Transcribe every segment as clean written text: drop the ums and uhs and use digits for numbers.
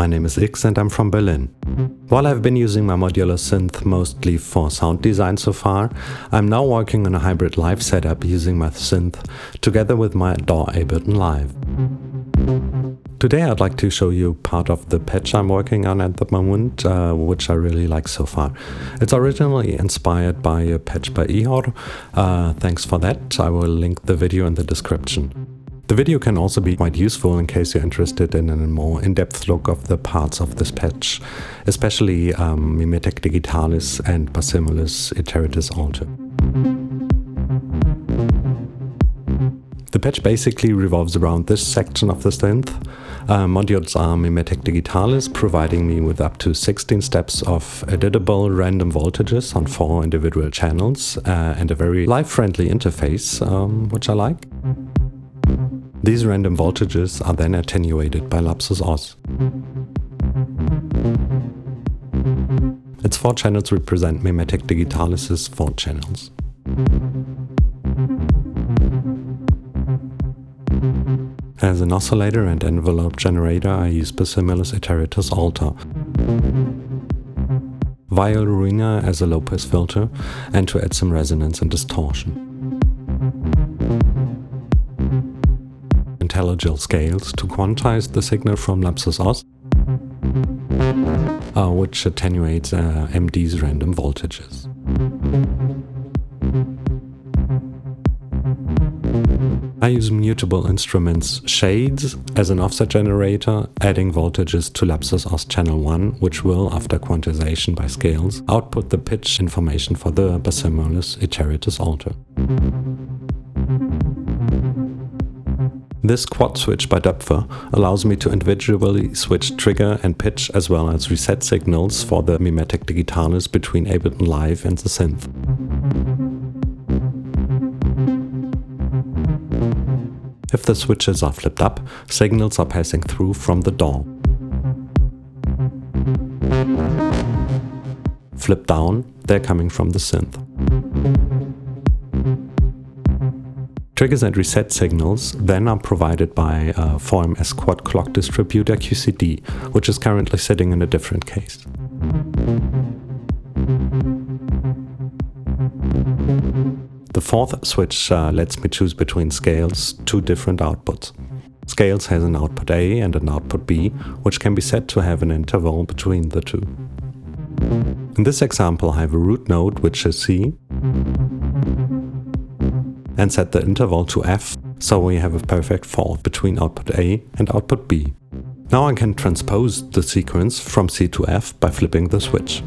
name is X and I'm from Berlin. While I've been using my modular synth mostly for sound design so far, I'm now working on a hybrid live setup using my synth together with my DAW Ableton Live. Today I'd like to show you part of the patch I'm working on at the moment, which I really like so far. It's originally inspired by a patch by Viol. Thanks for that. I will link the video in the description. The video can also be quite useful in case you're interested in a more in-depth look of the parts of this patch, especially Mimetic Digitalis and Basimilus Iteritas Alter. The patch basically revolves around this section of the synth. Modules are Mimetic Digitalis, providing me with up to 16 steps of editable random voltages on 4 individual channels and a very live-friendly interface, which I like. These random voltages are then attenuated by Lapsus Os. Its 4 channels represent Mimetic Digitalis' 4 channels. As an oscillator and envelope generator, I use Basimilus Iteritas Alter, Viol Ruina as a low-pass filter, and to add some resonance and distortion. Intelligible scales to quantize the signal from Lapsus Os, which attenuates MD's random voltages. I use mutable instruments shades as an offset generator, adding voltages to Lapsus Os channel 1, which will, after quantization by scales, output the pitch information for the Basimilus Iteritas Alter. This quad switch by Doepfer allows me to individually switch trigger and pitch as well as reset signals for the Mimetic Digitalis between Ableton Live and the synth. If the switches are flipped up, signals are passing through from the DAW. Flipped down, they're coming from the synth. Triggers and reset signals then are provided by4MS quad clock distributor QCD, which is currently sitting in a different case. The 4th switch lets me choose between scales, 2 different outputs. Scales has an output A and an output B, which can be set to have an interval between the 2. In this example, I have a root node, which is C, and set the interval to F, so we have a perfect 4th between output A and output B. Now I can transpose the sequence from C to F by flipping the switch.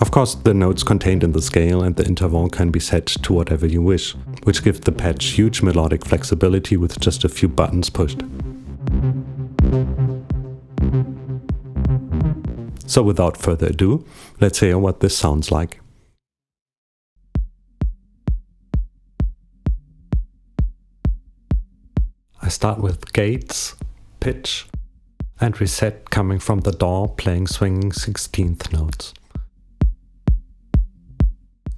Of course, the notes contained in the scale and the interval can be set to whatever you wish, which gives the patch huge melodic flexibility with just a few buttons pushed. So without further ado, let's hear what this sounds like. I start with gates, pitch, and reset coming from the DAW playing swinging 16th notes.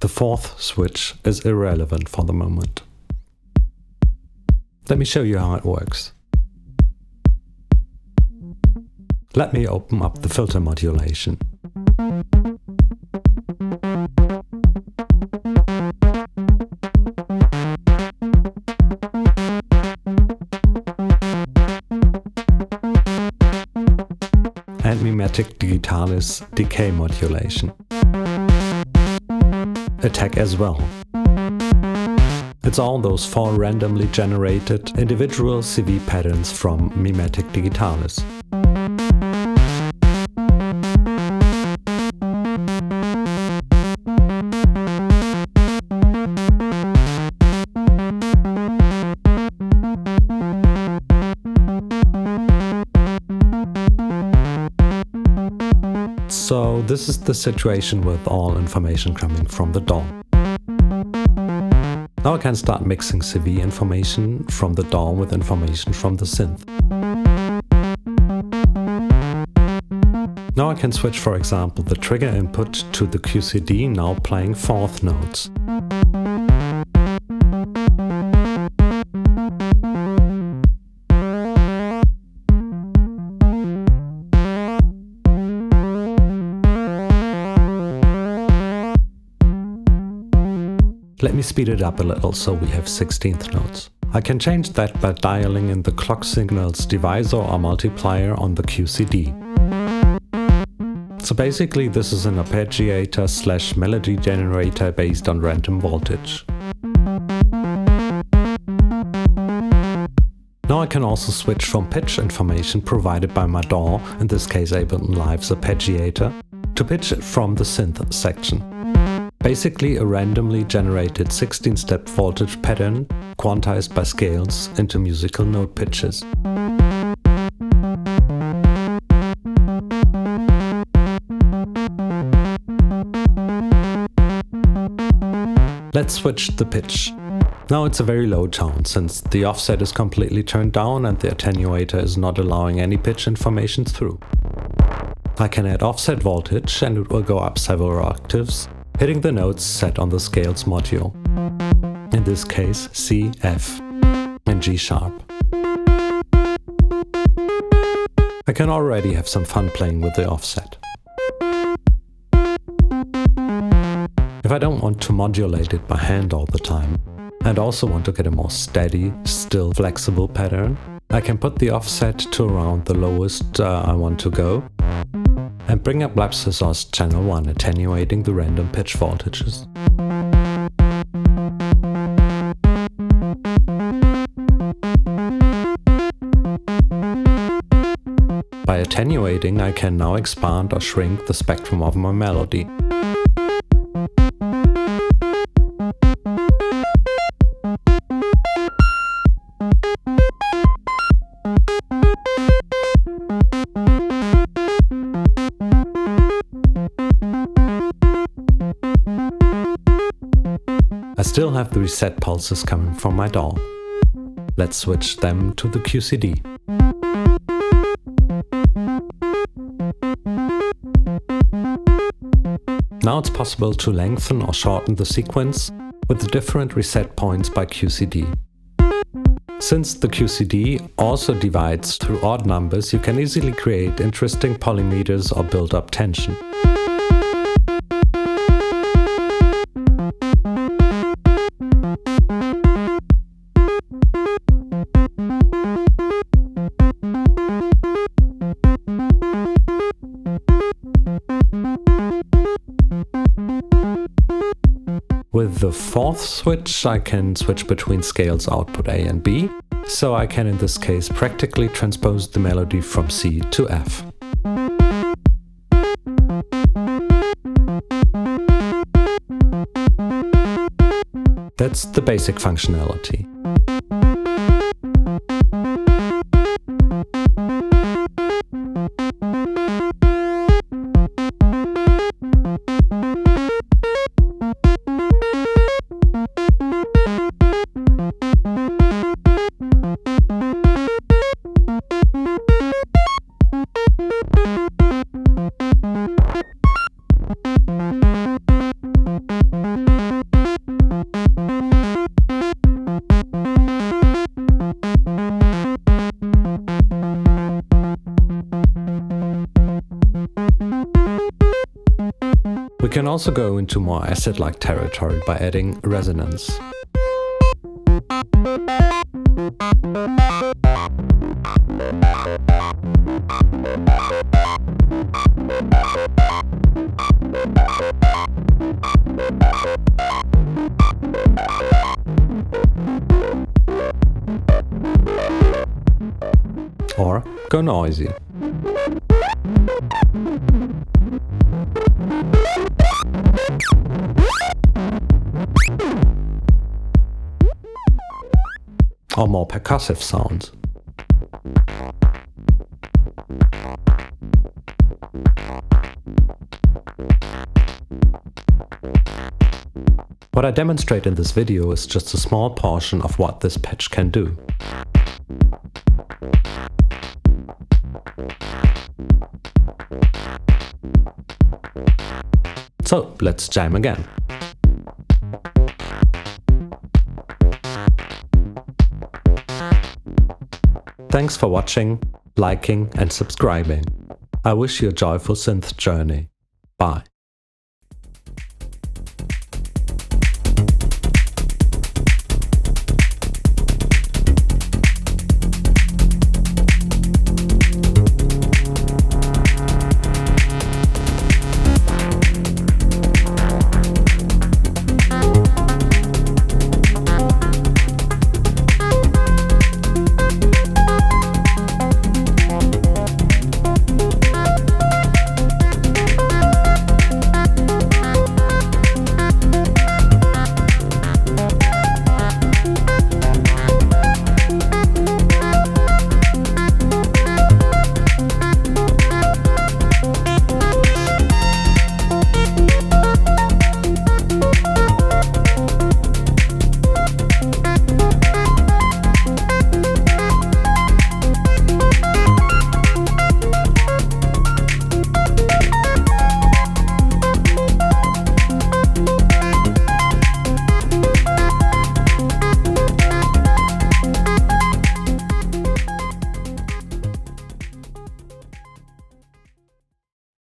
The 4th switch is irrelevant for the moment. Let me show you how it works. Let me open up the filter modulation. And Mimetic Digitalis decay modulation. Attack as well. It's all those 4 randomly generated individual CV patterns from Mimetic Digitalis. So this is the situation with all information coming from the DAW. Now I can start mixing CV information from the DAW with information from the synth. Now I can switch, for example, the trigger input to the QCD now playing 4th notes. Let me speed it up a little so we have 16th notes. I can change that by dialing in the clock signal's divisor or multiplier on the QCD. So basically this is an arpeggiator / melody generator based on random voltage. Now I can also switch from pitch information provided by my DAW, in this case Ableton Live's arpeggiator, to pitch from the synth section. Basically a randomly generated 16-step voltage pattern quantized by scales into musical note pitches. Let's switch the pitch. Now it's a very low tone, since the offset is completely turned down and the attenuator is not allowing any pitch information through. I can add offset voltage and it will go up several octaves, hitting the notes set on the scales module. In this case C, F and G sharp. I can already have some fun playing with the offset. If I don't want to modulate it by hand all the time, and also want to get a more steady, still flexible pattern, I can put the offset to around the lowest I want to go, and bring up Lapsus as channel 1, attenuating the random pitch voltages. By attenuating, I can now expand or shrink the spectrum of my melody. I still have the reset pulses coming from my DAW. Let's switch them to the QCD. Now it's possible to lengthen or shorten the sequence with the different reset points by QCD. Since the QCD also divides through odd numbers, you can easily create interesting polymeters or build up tension. With the fourth switch, I can switch between scales output A and B, so I can in this case practically transpose the melody from C to F. That's the basic functionality. We can also go into more acid-like territory by adding resonance. Or go noisy. Or more percussive sounds. What I demonstrate in this video is just a small portion of what this patch can do. So let's jam again. Thanks for watching, liking and subscribing. I wish you a joyful synth journey. Bye.